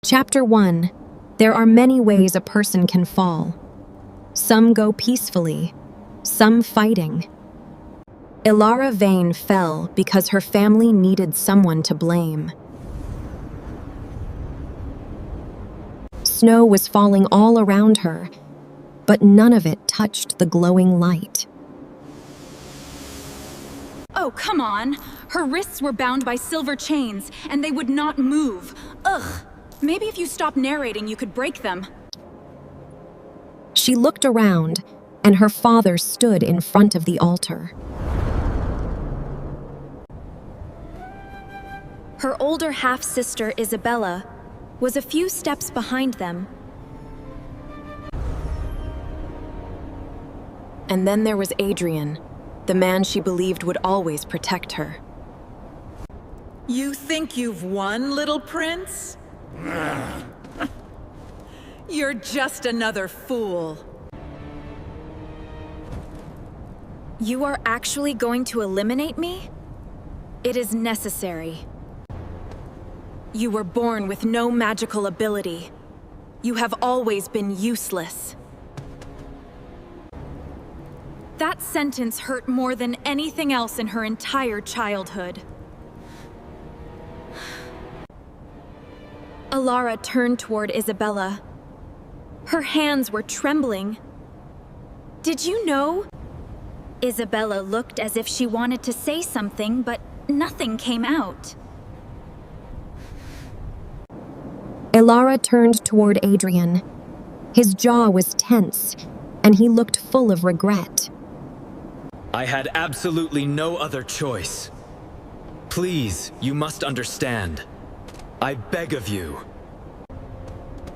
Chapter 1. There are many ways a person can fall. Some go peacefully, some fighting. Ilara Vane fell because her family needed someone to blame. Snow was falling all around her, but none of it touched the glowing light. Oh, come on! Her wrists were bound by silver chains, and they would not move. Ugh! Maybe if you stop narrating, you could break them. She looked around, and her father stood in front of the altar. Her older half-sister, Isabella, was a few steps behind them. And then there was Adrian, the man she believed would always protect her. You think you've won, little prince? You're just another fool. You are actually going to eliminate me? It is necessary. You were born with no magical ability. You have always been useless. That sentence hurt more than anything else in her entire childhood. Ilara turned toward Isabella. Her hands were trembling. Did you know? Isabella looked as if she wanted to say something, but nothing came out. Ilara turned toward Adrian. His jaw was tense, and he looked full of regret. I had absolutely no other choice. Please, you must understand. I beg of you.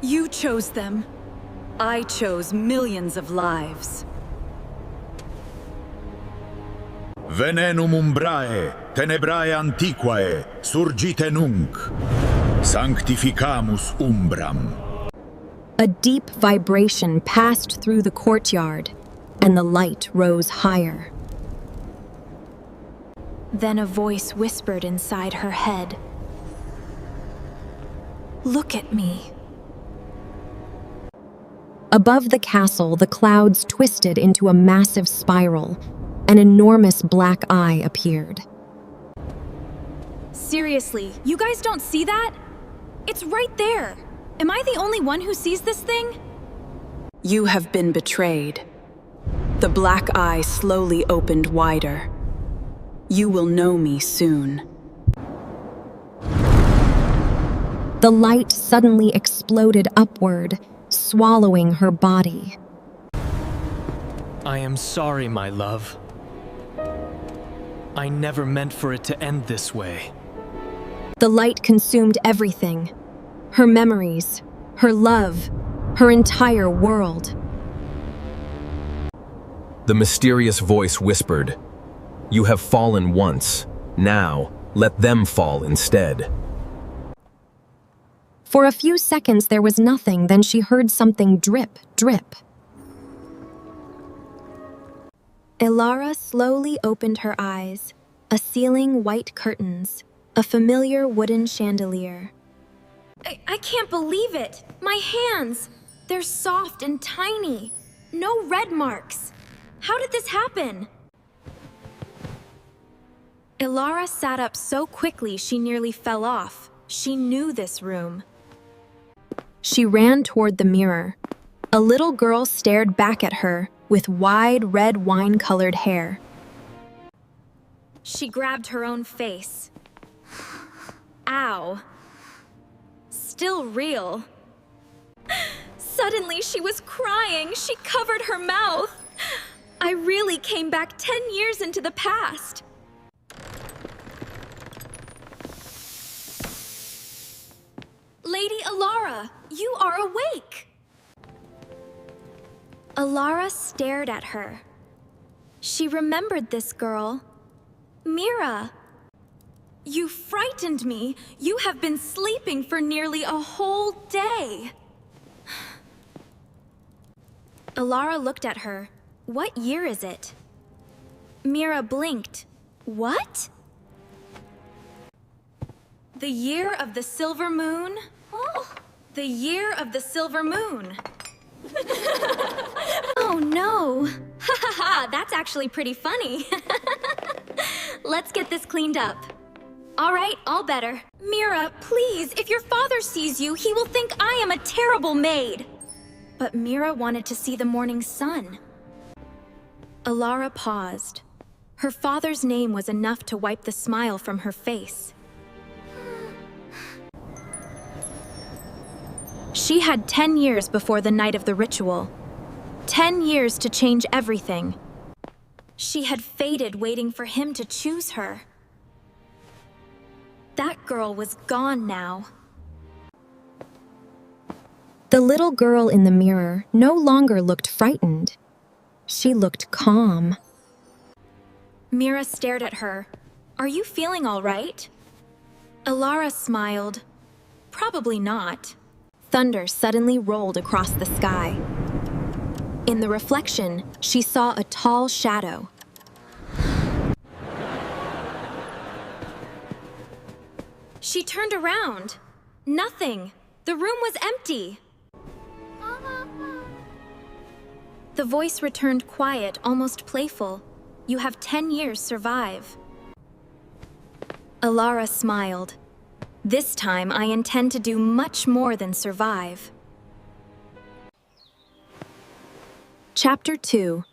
You chose them. I chose millions of lives. Venenum umbrae, tenebrae antiquae, surgite nunc. Sanctificamus umbram. A deep vibration passed through the courtyard, and the light rose higher. Then a voice whispered inside her head. Look at me. Above the castle, the clouds twisted into a massive spiral. An enormous black eye appeared. Seriously, you guys don't see that? It's right there. Am I the only one who sees this thing? You have been betrayed. The black eye slowly opened wider. You will know me soon. The light suddenly exploded upward, swallowing her body. I am sorry, my love. I never meant for it to end this way. The light consumed everything. Her memories, her love, her entire world. The mysterious voice whispered, "You have fallen once. Now, let them fall instead." For a few seconds there was nothing, then she heard something drip, drip. Ilara slowly opened her eyes, a ceiling white curtains, a familiar wooden chandelier. I can't believe it! My hands! They're soft and tiny. No red marks. How did this happen? Ilara sat up so quickly she nearly fell off. She knew this room. She ran toward the mirror. A little girl stared back at her with wide red wine-colored hair. She grabbed her own face. Ow. Still real. Suddenly she was crying. She covered her mouth. I really came back 10 years into the past. Lady Ilara, you are awake! Ilara stared at her. She remembered this girl. Mira. You frightened me. You have been sleeping for nearly a whole day. Ilara looked at her. What year is it? Mira blinked. What? The year of the silver moon? Oh, The year of the silver moon. Oh no! Ha ha ha! That's actually pretty funny. Let's get this cleaned up. All right, all better. Mira, please, if your father sees you, he will think I am a terrible maid. But Mira wanted to see the morning sun. Alara paused. Her father's name was enough to wipe the smile from her face. She had 10 years before the night of the ritual. 10 years to change everything. She had faded waiting for him to choose her. That girl was gone now. The little girl in the mirror no longer looked frightened. She looked calm. Mira stared at her. Are you feeling all right? Alara smiled. Probably not. Thunder suddenly rolled across the sky. In the reflection, she saw a tall shadow. She turned around. Nothing. The room was empty. The voice returned quiet, almost playful. You have 10 years survive. Alara smiled. This time I intend to do much more than survive. Chapter 2.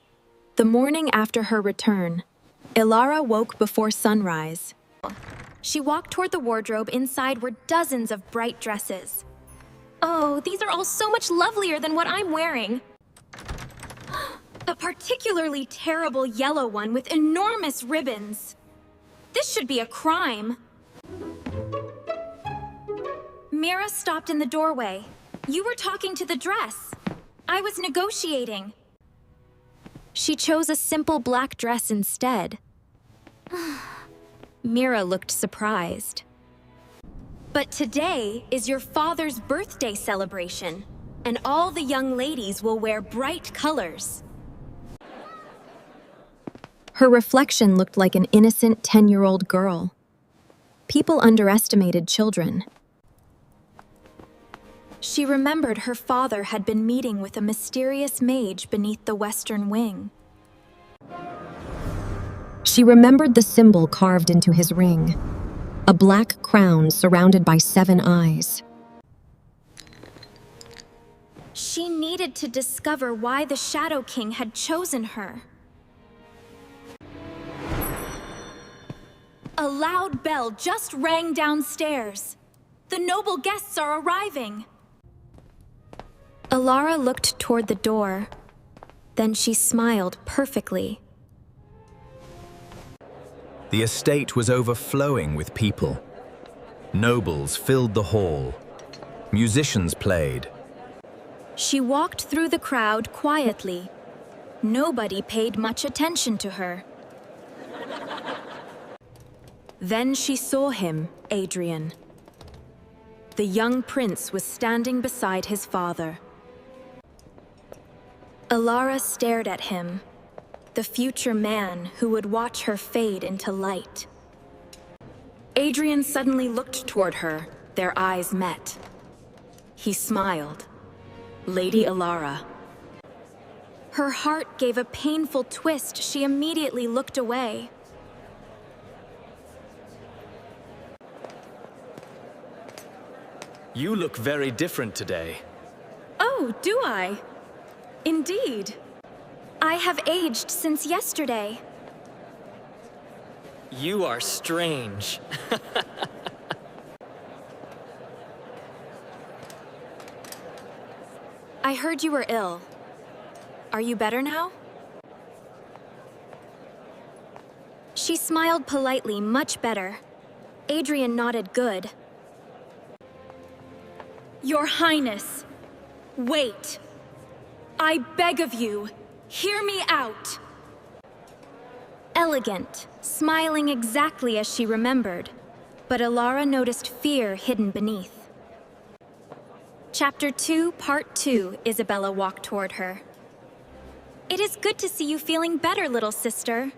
The morning after her return, Ilara woke before sunrise. She walked toward the wardrobe. Inside were dozens of bright dresses. Oh, these are all so much lovelier than what I'm wearing. A particularly terrible yellow one with enormous ribbons. This should be a crime. Mira stopped in the doorway. You were talking to the dress. I was negotiating. She chose a simple black dress instead. Mira looked surprised. But today is your father's birthday celebration, and all the young ladies will wear bright colors. Her reflection looked like an innocent 10-year-old girl. People underestimated children. She remembered her father had been meeting with a mysterious mage beneath the western wing. She remembered the symbol carved into his ring, a black crown surrounded by 7 eyes. She needed to discover why the Shadow King had chosen her. A loud bell just rang downstairs. The noble guests are arriving. Alara looked toward the door. Then she smiled perfectly. The estate was overflowing with people. Nobles filled the hall. Musicians played. She walked through the crowd quietly. Nobody paid much attention to her. Then she saw him, Adrian. The young prince was standing beside his father. Alara stared at him, the future man who would watch her fade into light. Adrian suddenly looked toward her. Their eyes met. He smiled. Lady Alara. Her heart gave a painful twist. She immediately looked away. You look very different today. Oh, do I? Indeed. I have aged since yesterday. You are strange. I heard you were ill. Are you better now? She smiled politely, much better. Adrian nodded good. Your Highness, wait. I beg of you, hear me out. Elegant, smiling exactly as she remembered, but Alara noticed fear hidden beneath. Chapter 2, Part 2, Isabella walked toward her. It is good to see you feeling better, little sister.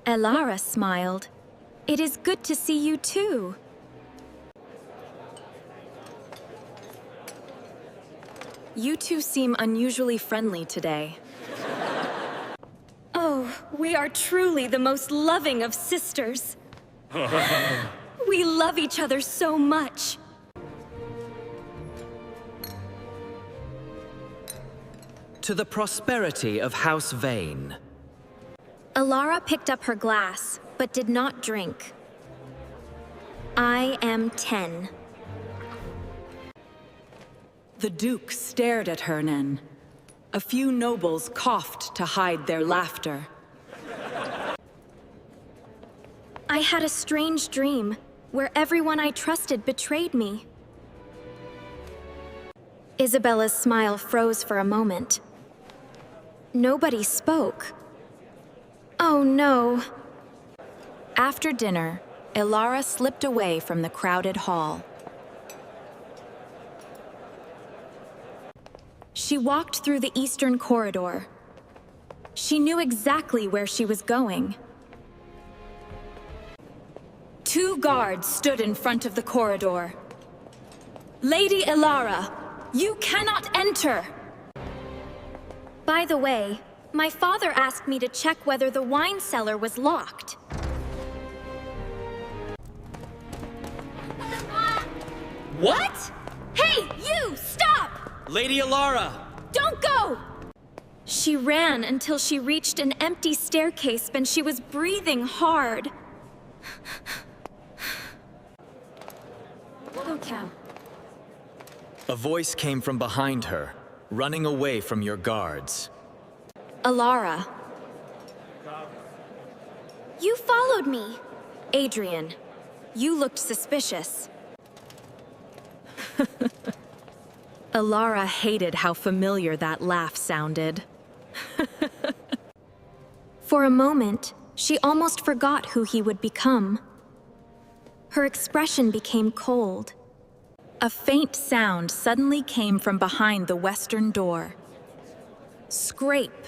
Alara smiled. It is good to see you too. You two seem unusually friendly today. Oh, we are truly the most loving of sisters. We love each other so much. To the prosperity of House Vane. Alara picked up her glass, but did not drink. I am 10. The Duke stared at Hernan. A few nobles coughed to hide their laughter. I had a strange dream where everyone I trusted betrayed me. Isabella's smile froze for a moment. Nobody spoke. Oh no. After dinner, Ilara slipped away from the crowded hall. She walked through the eastern corridor. She knew exactly where she was going. 2 guards stood in front of the corridor. Lady Ilara, you cannot enter! By the way, my father asked me to check whether the wine cellar was locked. What? Hey, you! Stop! Lady Ilara! Don't go! She ran until she reached an empty staircase and she was breathing hard. Okay. A voice came from behind her, running away from your guards. Alara. You followed me. Adrian, you looked suspicious. Ilara hated how familiar that laugh sounded. For a moment, she almost forgot who he would become. Her expression became cold. A faint sound suddenly came from behind the western door. Scrape.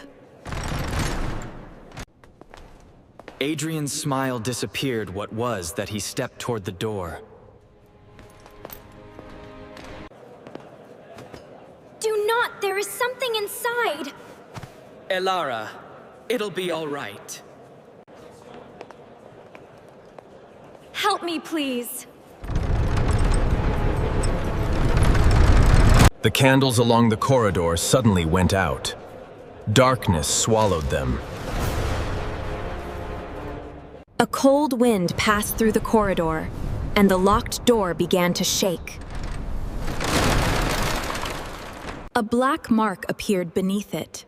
Adrian's smile disappeared what was that he stepped toward the door. Do not! There is something inside! Ilara, it'll be all right. Help me, please. The candles along the corridor suddenly went out. Darkness swallowed them. A cold wind passed through the corridor, and the locked door began to shake. A black mark appeared beneath it,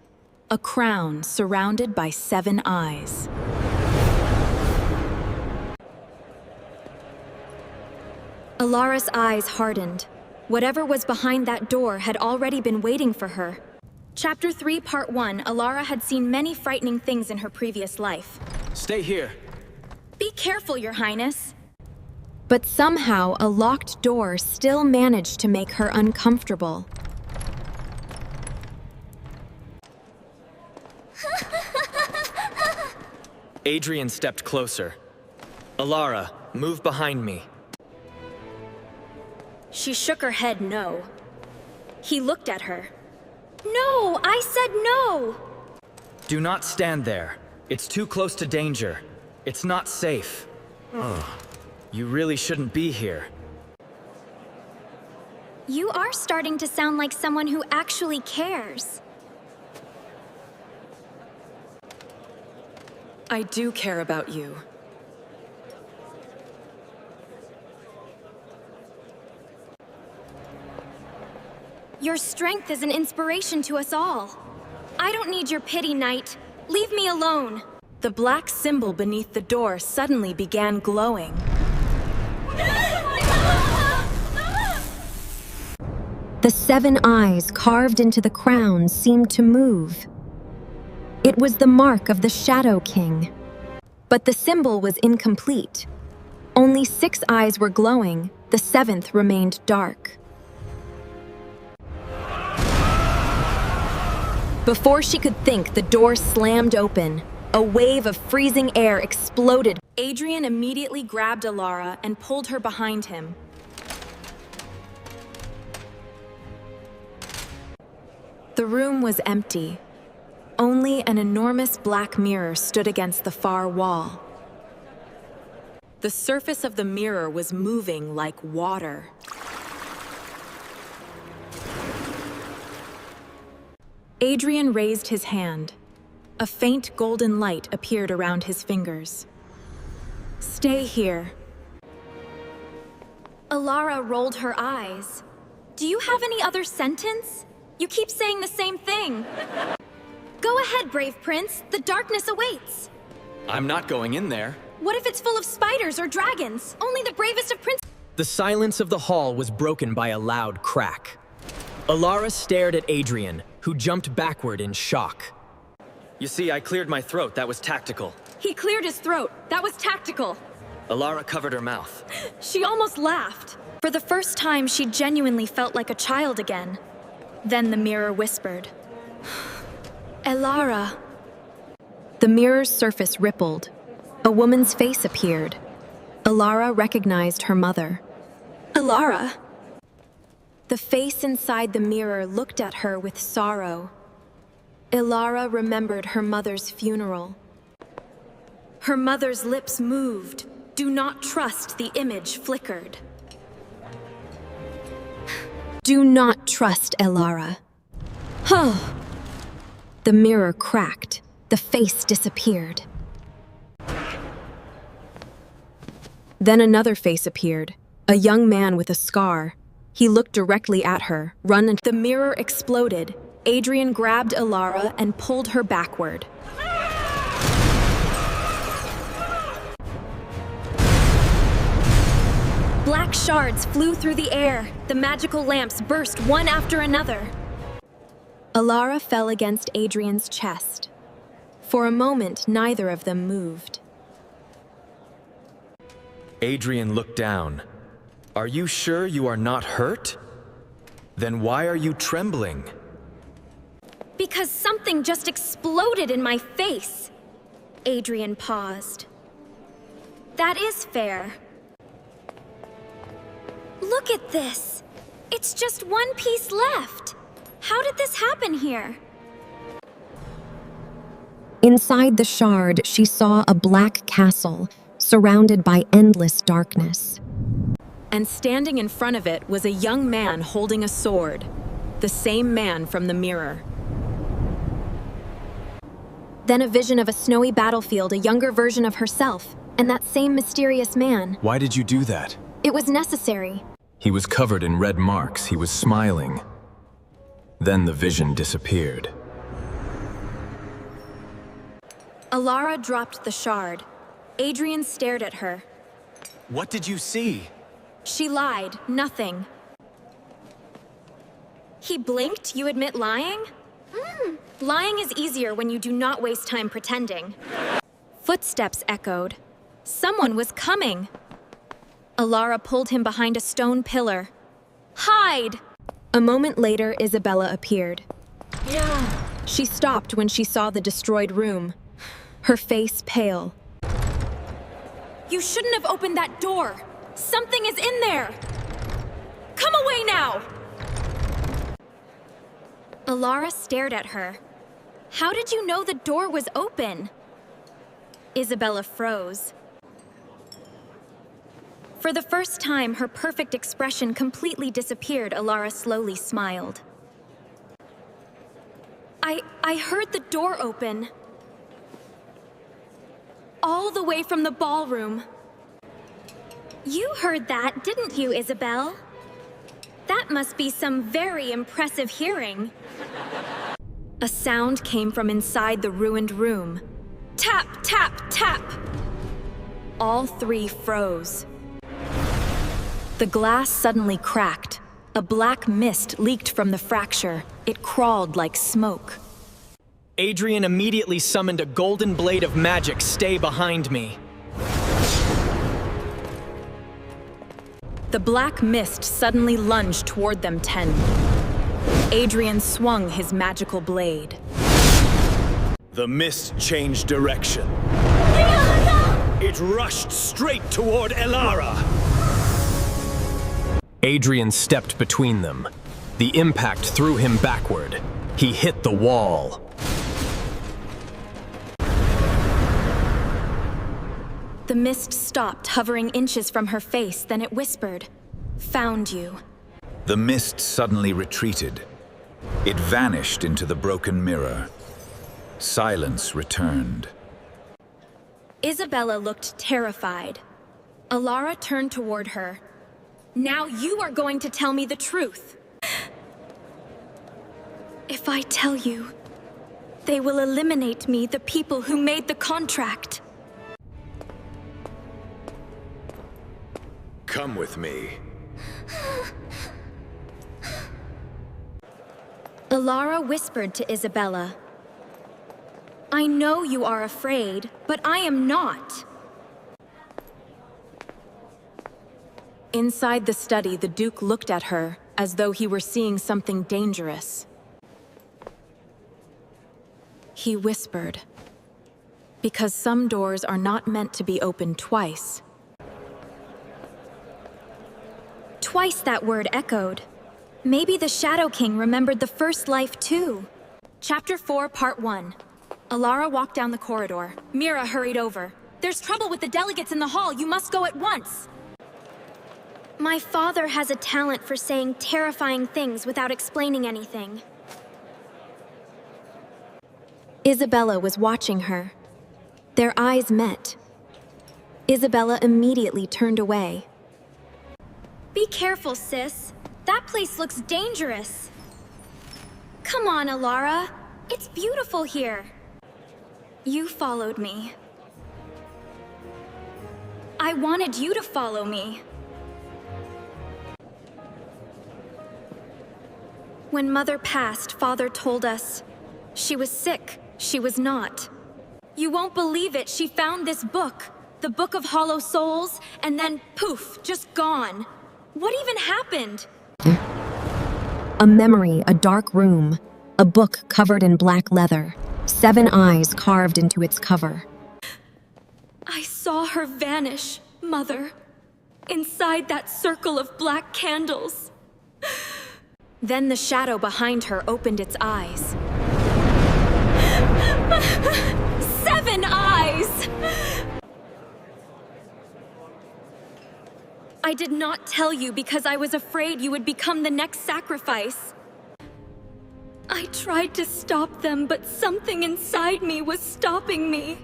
a crown surrounded by 7 eyes. Alara's eyes hardened. Whatever was behind that door had already been waiting for her. Chapter 3, Part 1, Alara had seen many frightening things in her previous life. Stay here. Be careful, Your Highness. But somehow a locked door still managed to make her uncomfortable. Adrian stepped closer. Ilara, move behind me. She shook her head no. He looked at her. No, I said no! Do not stand there. It's too close to danger. It's not safe. You really shouldn't be here. You are starting to sound like someone who actually cares. I do care about you. Your strength is an inspiration to us all. I don't need your pity, Knight. Leave me alone. The black symbol beneath the door suddenly began glowing. The 7 eyes carved into the crown seemed to move. It was the mark of the Shadow King. But the symbol was incomplete. Only 6 eyes were glowing, the 7th remained dark. Before she could think, the door slammed open. A wave of freezing air exploded. Adrian immediately grabbed Ilara and pulled her behind him. The room was empty. Only an enormous black mirror stood against the far wall. The surface of the mirror was moving like water. Adrian raised his hand. A faint golden light appeared around his fingers. Stay here. Alara rolled her eyes. Do you have any other sentence? You keep saying the same thing. Go ahead, brave prince. The darkness awaits. I'm not going in there. What if it's full of spiders or dragons? Only the bravest of princes. The silence of the hall was broken by a loud crack. Alara stared at Adrian, who jumped backward in shock. You see, I cleared my throat. That was tactical. He cleared his throat. That was tactical. Alara covered her mouth. She almost laughed. For the first time, she genuinely felt like a child again. Then the mirror whispered, Alara. The mirror's surface rippled. A woman's face appeared. Alara recognized her mother. Alara. The face inside the mirror looked at her with sorrow. Alara remembered her mother's funeral. Her mother's lips moved. Do not trust, the image flickered. Do not trust Alara. Huh. The mirror cracked. The face disappeared. Then another face appeared. A young man with a scar. He looked directly at her. The mirror exploded. Adrian grabbed Alara and pulled her backward. Black shards flew through the air. The magical lamps burst one after another. Alara fell against Adrian's chest. For a moment, neither of them moved. Adrian looked down. Are you sure you are not hurt? Then why are you trembling? Because something just exploded in my face. Adrian paused. That is fair. Look at this. It's just one piece left. How did this happen here? Inside the shard, she saw a black castle, surrounded by endless darkness. And standing in front of it was a young man holding a sword, the same man from the mirror. Then a vision of a snowy battlefield, a younger version of herself, and that same mysterious man. Why did you do that? It was necessary. He was covered in red marks. He was smiling. Then the vision disappeared. Alara dropped the shard. Adrian stared at her. What did you see? She lied, nothing. He blinked? You admit lying? Lying is easier when you do not waste time pretending. Footsteps echoed. Someone was coming. Alara pulled him behind a stone pillar. Hide! A moment later, Isabella appeared. She stopped when she saw the destroyed room, her face pale. You shouldn't have opened that door. Something is in there. Come away now! Alara stared at her. How did you know the door was open? Isabella froze. For the first time, her perfect expression completely disappeared. Alara slowly smiled. I heard the door open. All the way from the ballroom. You heard that, didn't you, Isabel? That must be some very impressive hearing. A sound came from inside the ruined room. Tap, tap, tap! All three froze. The glass suddenly cracked. A black mist leaked from the fracture. It crawled like smoke. Adrian immediately summoned a golden blade of magic. Stay behind me. The black mist suddenly lunged toward them 10. Adrian swung his magical blade. The mist changed direction. It rushed straight toward Alara. Adrian stepped between them. The impact threw him backward. He hit the wall. The mist stopped, hovering inches from her face, then it whispered, "Found you." The mist suddenly retreated. It vanished into the broken mirror. Silence returned. Isabella looked terrified. Alara turned toward her. "Now you are going to tell me the truth." If I tell you, they will eliminate me, the people who made the contract. Come with me. Alara whispered to Isabella. I know you are afraid, but I am not. Inside the study, the Duke looked at her as though he were seeing something dangerous. He whispered, "Because some doors are not meant to be opened twice." Twice that word echoed. Maybe the Shadow King remembered the first life too. Chapter 4, Part 1. Alara walked down the corridor. Mira hurried over. "There's trouble with the delegates in the hall. You must go at once." My father has a talent for saying terrifying things without explaining anything. Isabella was watching her. Their eyes met. Isabella immediately turned away. Be careful, sis. That place looks dangerous. Come on, Alara. It's beautiful here. You followed me. I wanted you to follow me. When Mother passed, Father told us she was sick, she was not. You won't believe it, she found this book, the Book of Hollow Souls, and then poof, just gone. What even happened? A memory, a dark room, a book covered in black leather, 7 eyes carved into its cover. I saw her vanish, Mother, inside that circle of black candles. Then the shadow behind her opened its eyes. 7 eyes! I did not tell you because I was afraid you would become the next sacrifice. I tried to stop them, but something inside me was stopping me.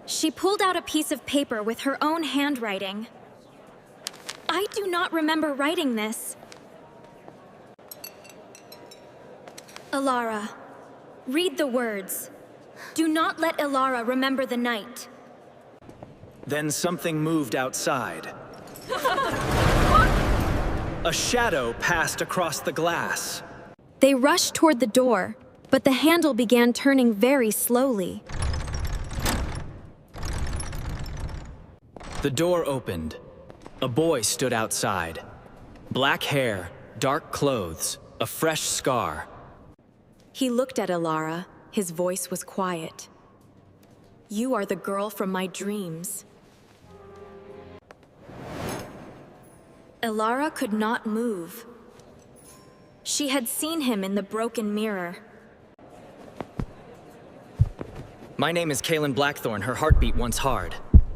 She pulled out a piece of paper with her own handwriting. I do not remember writing this. Alara, read the words. Do not let Alara remember the night. Then something moved outside. A shadow passed across the glass. They rushed toward the door, but the handle began turning very slowly. The door opened. A boy stood outside. Black hair, dark clothes, a fresh scar. He looked at Alara. His voice was quiet. You are the girl from my dreams. Alara could not move. She had seen him in the broken mirror. My name is Kaylin Blackthorn. Her heartbeat once hard.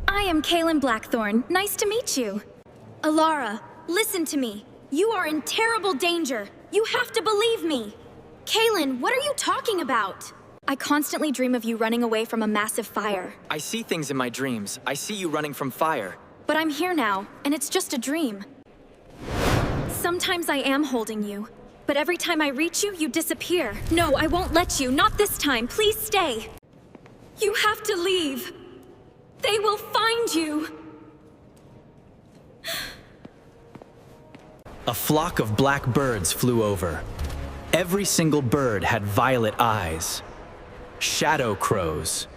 I am Kaylin Blackthorn. Nice to meet you. Alara, listen to me. You are in terrible danger. You have to believe me. Kaylin, what are you talking about? I constantly dream of you running away from a massive fire. I see things in my dreams. I see you running from fire. But I'm here now, and it's just a dream. Sometimes I am holding you, but every time I reach you, you disappear. No, I won't let you. Not this time. Please stay. You have to leave. They will find you. A flock of black birds flew over. Every single bird had violet eyes. Shadow crows.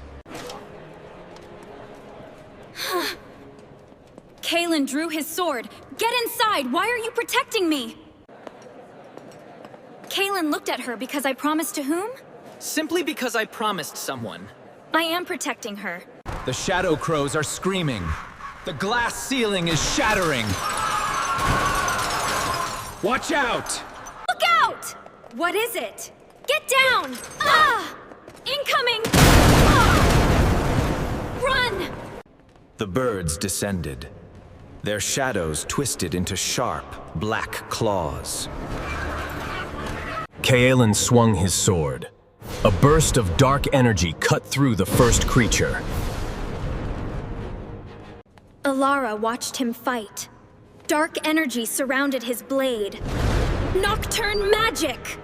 Kaylin drew his sword. Get inside! Why are you protecting me? Kaylin looked at her because I promised to whom? Simply because I promised someone. I am protecting her. The shadow crows are screaming. The glass ceiling is shattering. Watch out! Look out! What is it? Get down! Ah! Incoming! Ah! Run! The birds descended. Their shadows twisted into sharp, black claws. Kaelin swung his sword. A burst of dark energy cut through the first creature. Alara watched him fight. Dark energy surrounded his blade. Nocturne magic!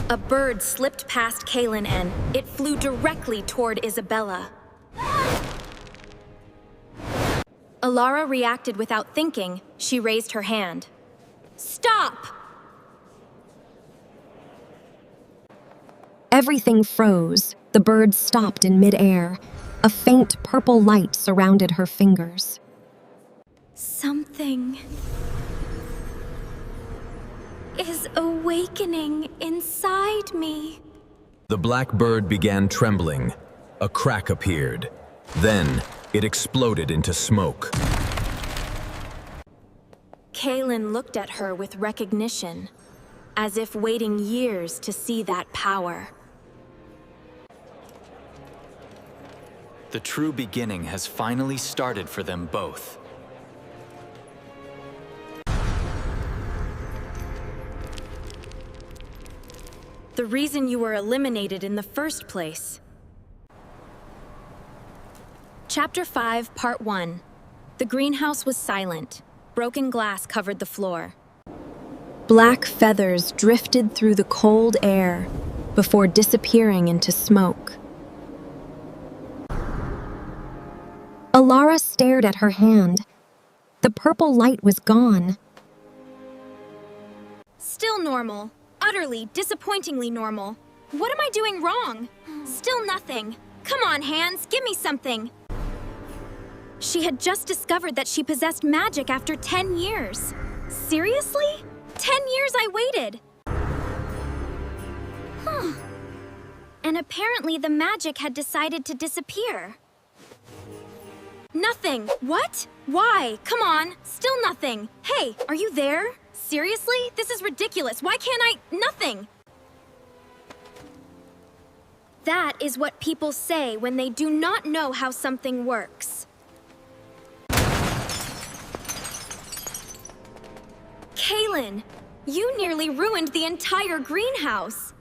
A bird slipped past Kaelin and it flew directly toward Isabella. Alara reacted without thinking. She raised her hand. Stop! Everything froze. The bird stopped in midair. A faint purple light surrounded her fingers. Something is awakening inside me. The black bird began trembling. A crack appeared. Then, it exploded into smoke. Kaelin looked at her with recognition, as if waiting years to see that power. The true beginning has finally started for them both. The reason you were eliminated in the first place. Chapter 5, Part 1. The greenhouse was silent. Broken glass covered the floor. Black feathers drifted through the cold air before disappearing into smoke. Alara stared at her hand. The purple light was gone. Still normal. Utterly, disappointingly normal. What am I doing wrong? Still nothing. Come on, hands, give me something. She had just discovered that she possessed magic after 10 years. Seriously? 10 years I waited. And apparently the magic had decided to disappear. Nothing. What? Why? Come on. Still nothing. Hey, are you there? Seriously? This is ridiculous. Why can't I? Nothing. That is what people say when they do not know how something works. Kaelin, you nearly ruined the entire greenhouse.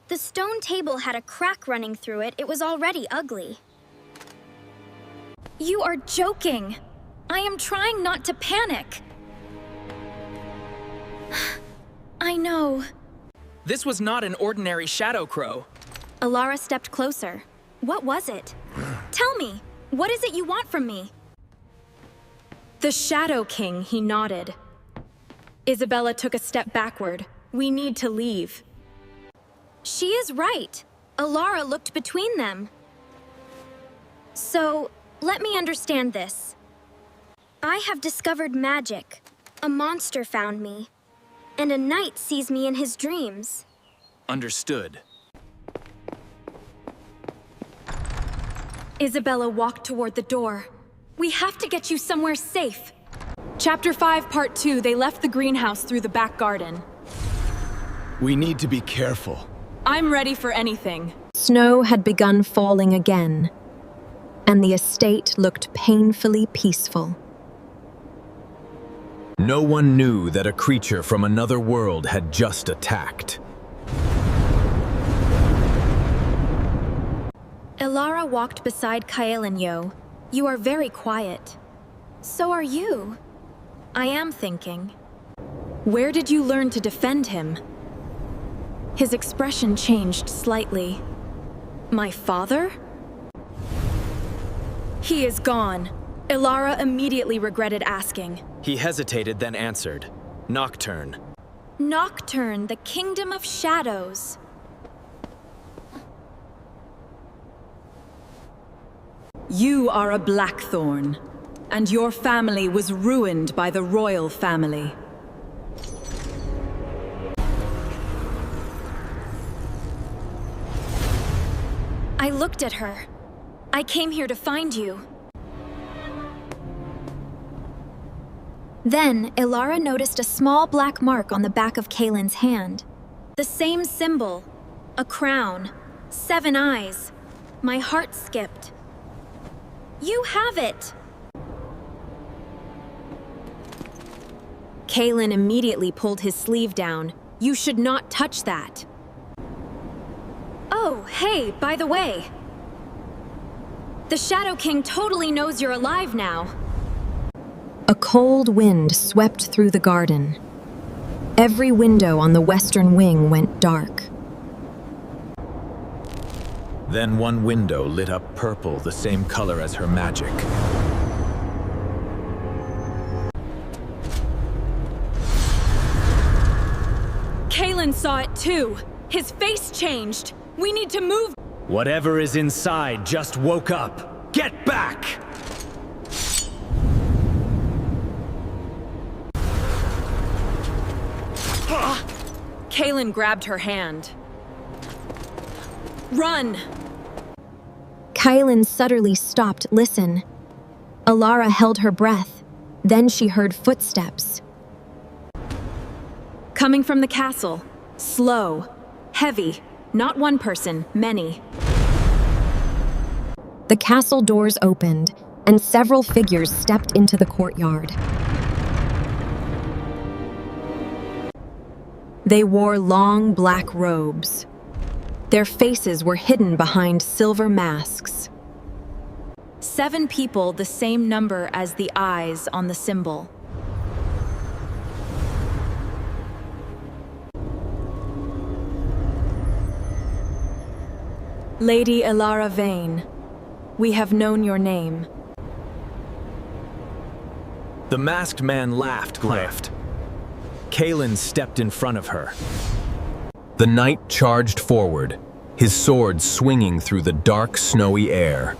The stone table had a crack running through it. It was already ugly. You are joking. I am trying not to panic. I know. This was not an ordinary shadow crow. Alara stepped closer. What was it? Tell me, what is it you want from me? The Shadow King, he nodded. Isabella took a step backward. We need to leave. She is right. Alara looked between them. So, let me understand this. I have discovered magic. A monster found me. And a knight sees me in his dreams. Understood. Isabella walked toward the door. We have to get you somewhere safe. Chapter 5, Part 2, they left the greenhouse through the back garden. We need to be careful. I'm ready for anything. Snow had begun falling again, and the estate looked painfully peaceful. No one knew that a creature from another world had just attacked. Alara walked beside Kaelin. You are very quiet. So are you. I am thinking. Where did you learn to defend him? His expression changed slightly. My father? He is gone. Alara immediately regretted asking. He hesitated, then answered. Nocturne. Nocturne, the kingdom of shadows. You are a Blackthorn, and your family was ruined by the royal family. I looked at her. I came here to find you. Then, Ilara noticed a small black mark on the back of Kaylin's hand. The same symbol. A crown. 7 eyes. My heart skipped. You have it! Kaylin immediately pulled his sleeve down. You should not touch that. Oh, hey, by the way. The Shadow King totally knows you're alive now. A cold wind swept through the garden. Every window on the western wing went dark. Then one window lit up purple, the same color as her magic. Kaylin saw it too. His face changed. We need to move. Whatever is inside just woke up. Get back! Kaylin grabbed her hand. Run! Kaylin suddenly stopped. Listen. Ilara held her breath. Then she heard footsteps. Coming from the castle. Slow. Heavy. Not one person, many. The castle doors opened, and several figures stepped into the courtyard. They wore long black robes. Their faces were hidden behind silver masks. 7 people, the same number as the eyes on the symbol. Lady Ilara Vane, we have known your name. The masked man laughed. Kaylin stepped in front of her. The knight charged forward, his sword swinging through the dark, snowy air.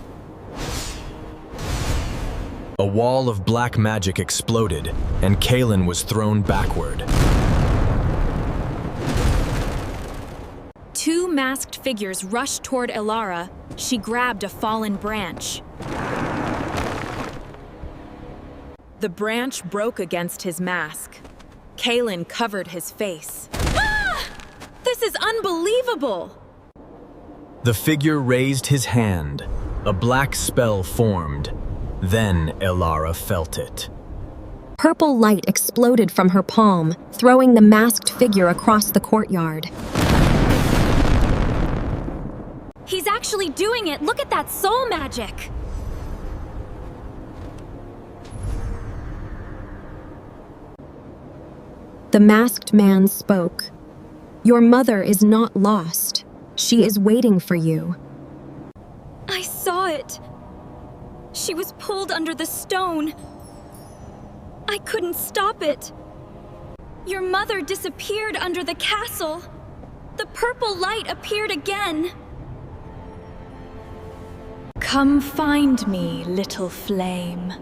A wall of black magic exploded, and Kaylin was thrown backward. 2 masked figures rushed toward Ilara. She grabbed a fallen branch. The branch broke against his mask. Kaylin covered his face. Ah! This is unbelievable! The figure raised his hand. A black spell formed. Then Ilara felt it. Purple light exploded from her palm, throwing the masked figure across the courtyard. He's actually doing it! Look at that soul magic! The masked man spoke. Your mother is not lost. She is waiting for you. I saw it! She was pulled under the stone. I couldn't stop it. Your mother disappeared under the castle. The purple light appeared again. Come find me, little flame.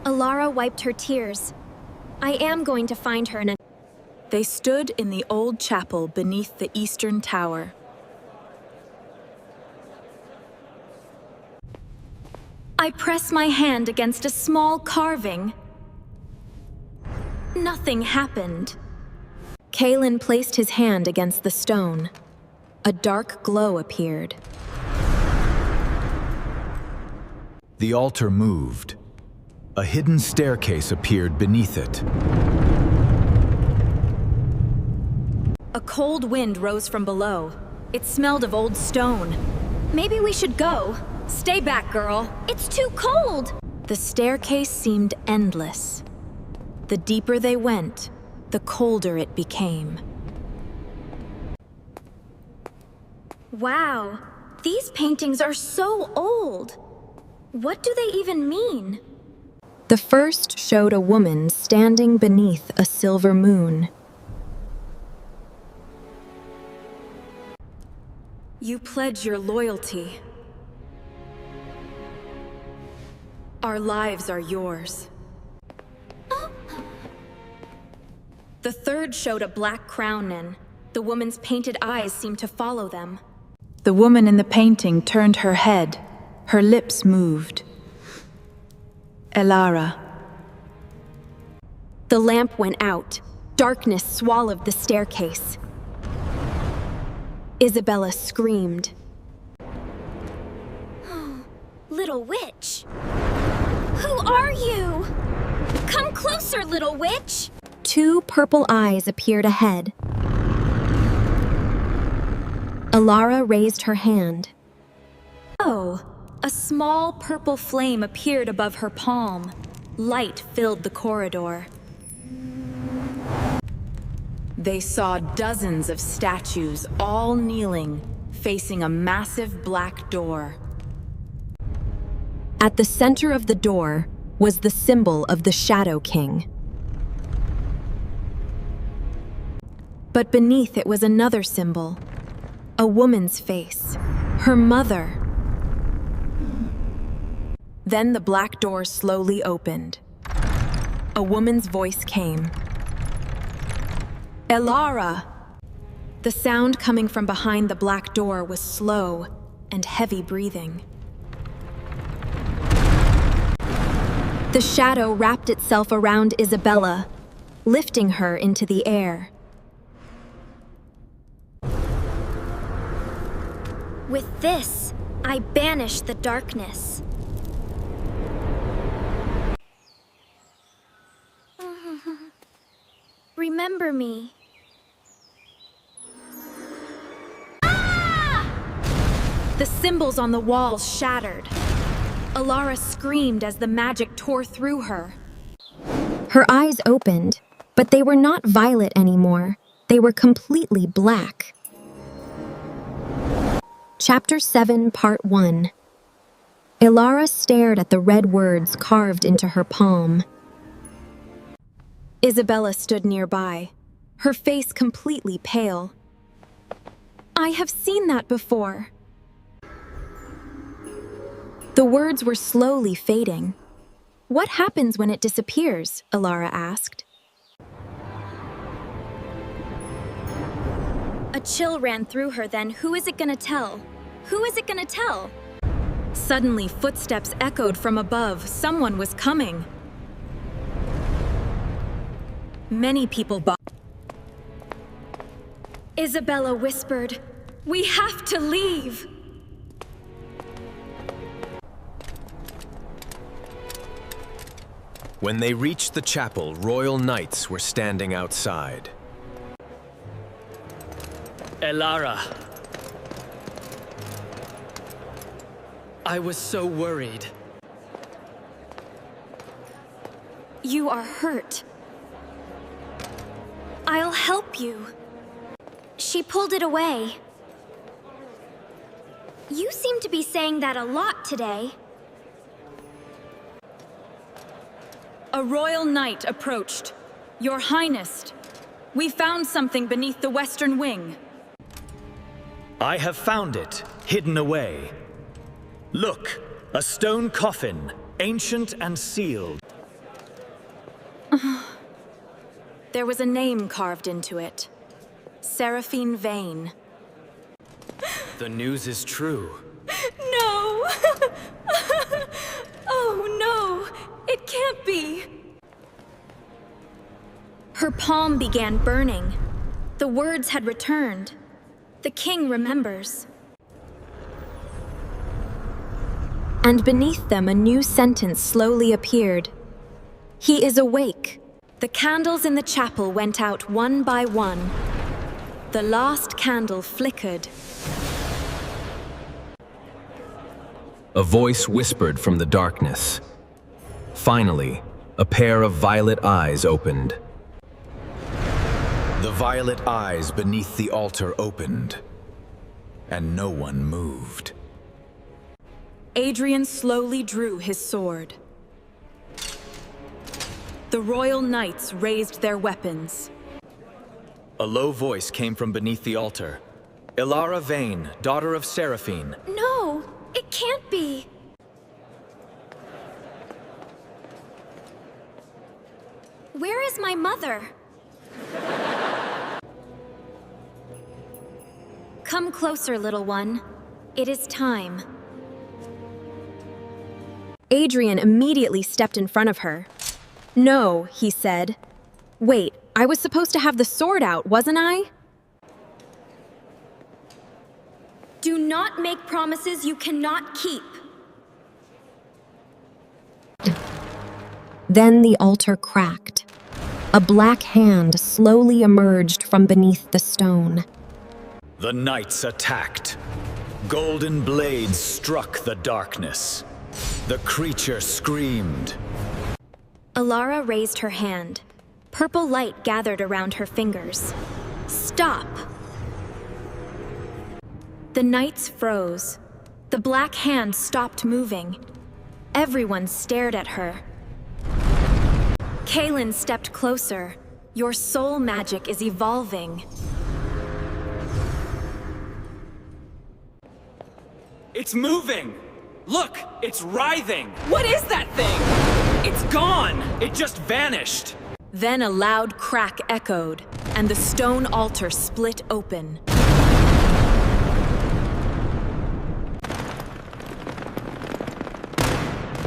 Ilara wiped her tears. I am going to find her in a... They stood in the old chapel beneath the eastern tower. I press my hand against a small carving. Nothing happened. Kaylin placed his hand against the stone. A dark glow appeared. The altar moved. A hidden staircase appeared beneath it. A cold wind rose from below. It smelled of old stone. Maybe we should go. Stay back, girl. It's too cold! The staircase seemed endless. The deeper they went, the colder it became. Wow, these paintings are so old. What do they even mean? The first showed a woman standing beneath a silver moon. You pledge your loyalty. Our lives are yours. The third showed a black crown in. The woman's painted eyes seemed to follow them. The woman in the painting turned her head. Her lips moved. Elara. The lamp went out. Darkness swallowed the staircase. Isabella screamed. Little witch! Who are you? Come closer, little witch! 2 purple eyes appeared ahead. Elara raised her hand. Oh, a small purple flame appeared above her palm. Light filled the corridor. They saw dozens of statues, all kneeling, facing a massive black door. At the center of the door was the symbol of the Shadow King. But beneath it was another symbol, a woman's face, her mother. Then the black door slowly opened. A woman's voice came. Elara! The sound coming from behind the black door was slow and heavy breathing. The shadow wrapped itself around Isabella, lifting her into the air. With this, I banish the darkness. Remember me. The symbols on the walls shattered. Elara screamed as the magic tore through her. Her eyes opened, but they were not violet anymore. They were completely black. Chapter 7, Part 1. Elara stared at the red words carved into her palm. Isabella stood nearby, her face completely pale. I have seen that before. The words were slowly fading. What happens when it disappears? Elara asked. A chill ran through her then. Who is it gonna tell? Who is it gonna tell? Suddenly, footsteps echoed from above. Someone was coming. Many people Isabella whispered, "We have to leave." When they reached the chapel, royal knights were standing outside. Elara. I was so worried. You are hurt. I'll help you. She pulled it away. You seem to be saying that a lot today. A royal knight approached. Your Highness, we found something beneath the western wing. I have found it, hidden away. Look, a stone coffin, ancient and sealed. There was a name carved into it. Seraphine Vane. The news is true. No! Oh no! It can't be! Her palm began burning. The words had returned. The king remembers. And beneath them a new sentence slowly appeared. He is awake. The candles in the chapel went out one by one. The last candle flickered. A voice whispered from the darkness. Finally, a pair of violet eyes opened. The violet eyes beneath the altar opened, and no one moved. Adrian slowly drew his sword. The royal knights raised their weapons. A low voice came from beneath the altar. Elara Vane, daughter of Seraphine. No! It can't be! Where is my mother? Come closer, little one. It is time. Adrian immediately stepped in front of her. "No," he said. "Wait, I was supposed to have the sword out, wasn't I?" Do not make promises you cannot keep. Then the altar cracked. A black hand slowly emerged from beneath the stone. The knights attacked. Golden blades struck the darkness. The creature screamed. Elara raised her hand. Purple light gathered around her fingers. Stop! The knights froze. The black hand stopped moving. Everyone stared at her. Kaylin stepped closer. Your soul magic is evolving. It's moving! Look, it's writhing! What is that thing? It's gone! It just vanished! Then a loud crack echoed, and the stone altar split open.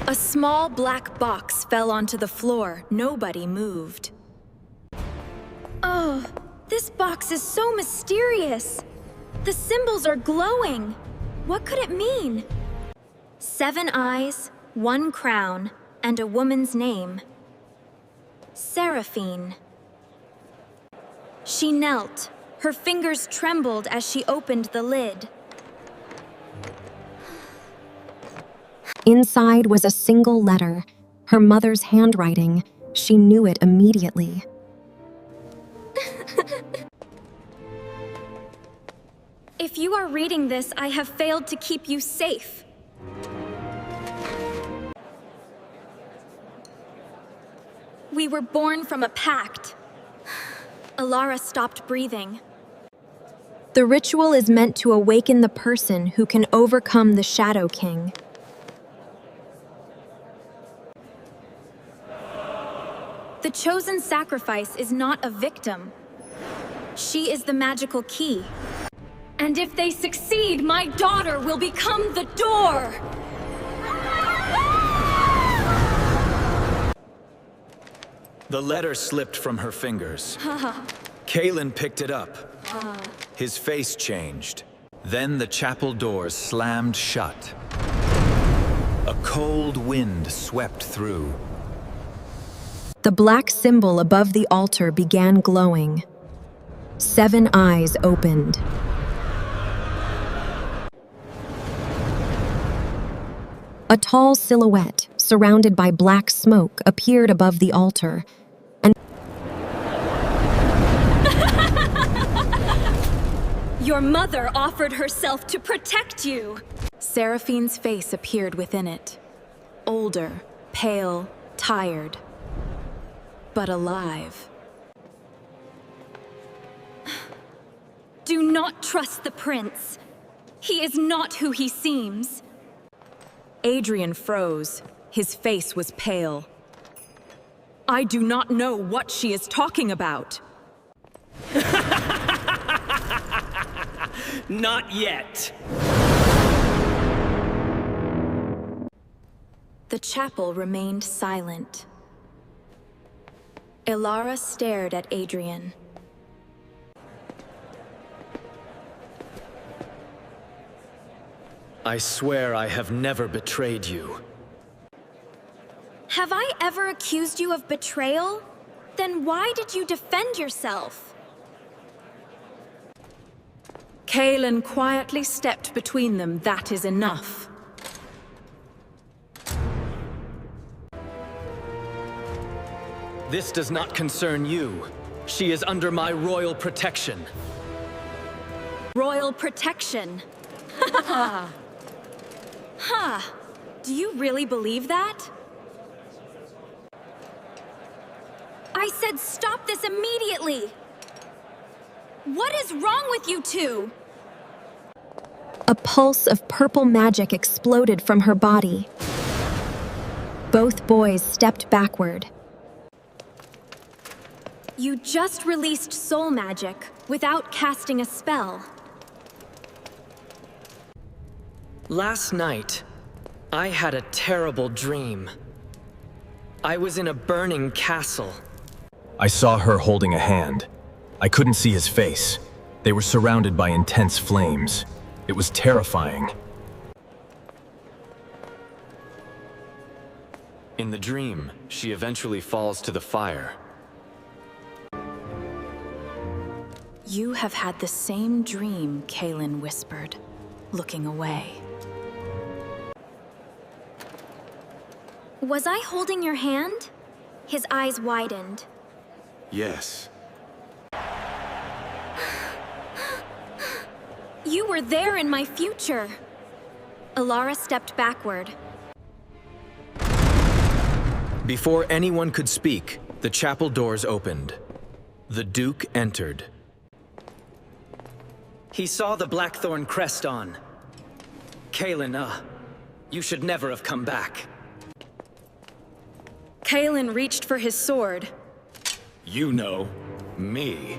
A small black box fell onto the floor. Nobody moved. Oh, this box is so mysterious. The symbols are glowing. What could it mean? 7 eyes, 1 crown, and a woman's name. Seraphine. She knelt. Her fingers trembled as she opened the lid. Inside was a single letter, her mother's handwriting. She knew it immediately. If you are reading this, I have failed to keep you safe. We were born from a pact. Elara stopped breathing. The ritual is meant to awaken the person who can overcome the Shadow King. The chosen sacrifice is not a victim. She is the magical key. And if they succeed, my daughter will become the door! The letter slipped from her fingers. Kaylin picked it up. His face changed. Then the chapel doors slammed shut. A cold wind swept through. The black symbol above the altar began glowing. 7 eyes opened. A tall silhouette, surrounded by black smoke, appeared above the altar, and Your mother offered herself to protect you! Seraphine's face appeared within it. Older, pale, tired, but alive. Do not trust the prince. He is not who he seems. Adrian froze. His face was pale. I do not know what she is talking about. Not yet! The chapel remained silent. Elara stared at Adrian. I swear I have never betrayed you. Have I ever accused you of betrayal? Then why did you defend yourself? Kaylin quietly stepped between them. That is enough. This does not concern you. She is under my royal protection. Royal protection. Huh. Do you really believe that? I said stop this immediately! What is wrong with you two? a pulse of purple magic exploded from her body. Both boys stepped backward. You just released soul magic without casting a spell. Last night, I had a terrible dream. I was in a burning castle. I saw her holding a hand. I couldn't see his face. They were surrounded by intense flames. It was terrifying. In the dream, she eventually falls to the fire. You have had the same dream, Kaelin whispered, looking away. Was I holding your hand? His eyes widened. Yes. You were there in my future. Alara stepped backward. Before anyone could speak, the chapel doors opened. The Duke entered. He saw the Blackthorn crest on. Kaelin, you should never have come back. Kaelin reached for his sword. You know, me.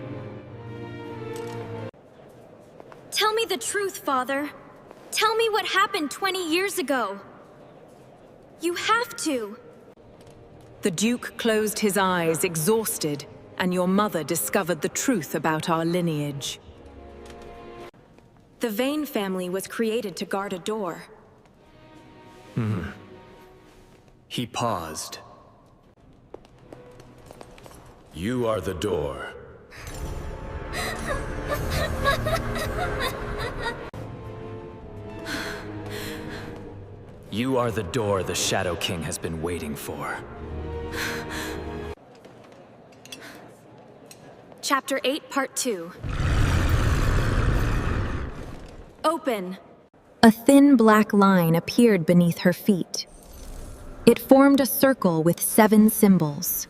Tell me the truth, Father. Tell me what happened 20 years ago. You have to. The Duke closed his eyes, exhausted, and your mother discovered the truth about our lineage. The Vane family was created to guard a door. He paused. You are the door. You are the door the Shadow King has been waiting for. Chapter 8, Part 2. Open. A thin black line appeared beneath her feet. It formed a circle with 7 symbols.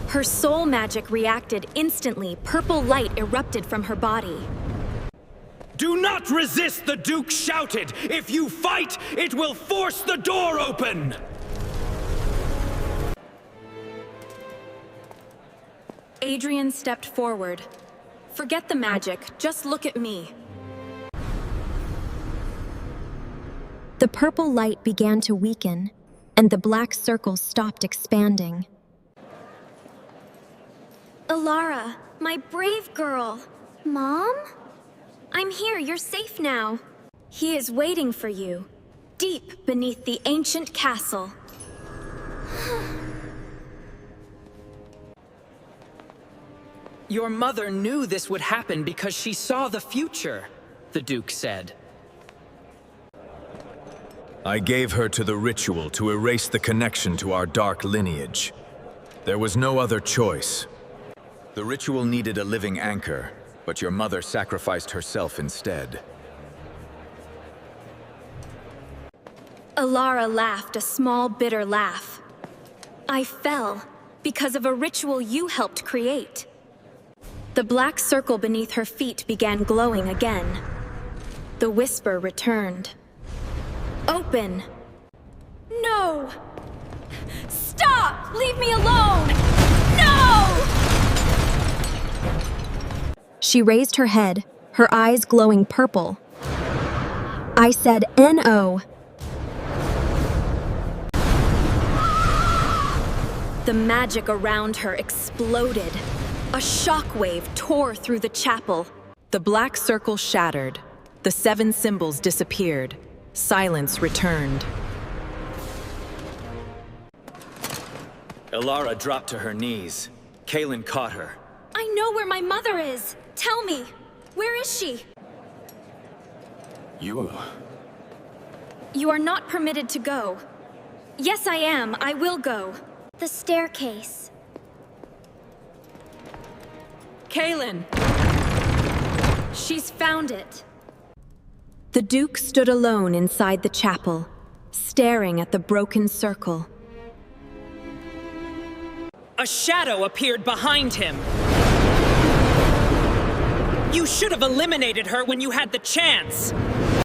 Her soul magic reacted instantly. Purple light erupted from her body. Do not resist, the Duke shouted! If you fight, it will force the door open! Adrian stepped forward. Forget the magic, just look at me. The purple light began to weaken, and the black circle stopped expanding. Alara, my brave girl. Mom? I'm here, you're safe now. He is waiting for you, deep beneath the ancient castle. Your mother knew this would happen because she saw the future, the Duke said. I gave her to the ritual to erase the connection to our dark lineage. There was no other choice. The ritual needed a living anchor, but your mother sacrificed herself instead. Alara laughed a small, bitter laugh. I fell because of a ritual you helped create. The black circle beneath her feet began glowing again. The whisper returned. Open! No! Stop! Leave me alone! No! She raised her head, her eyes glowing purple. I said, "No." The magic around her exploded. A shockwave tore through the chapel. The black circle shattered. The 7 symbols disappeared. Silence returned. Alara dropped to her knees. Kaelin caught her. I know where my mother is. Tell me, where is she? You are not permitted to go. Yes, I am. I will go. The staircase. Kaelin! She's found it. The Duke stood alone inside the chapel, staring at the broken circle. A shadow appeared behind him. You should have eliminated her when you had the chance.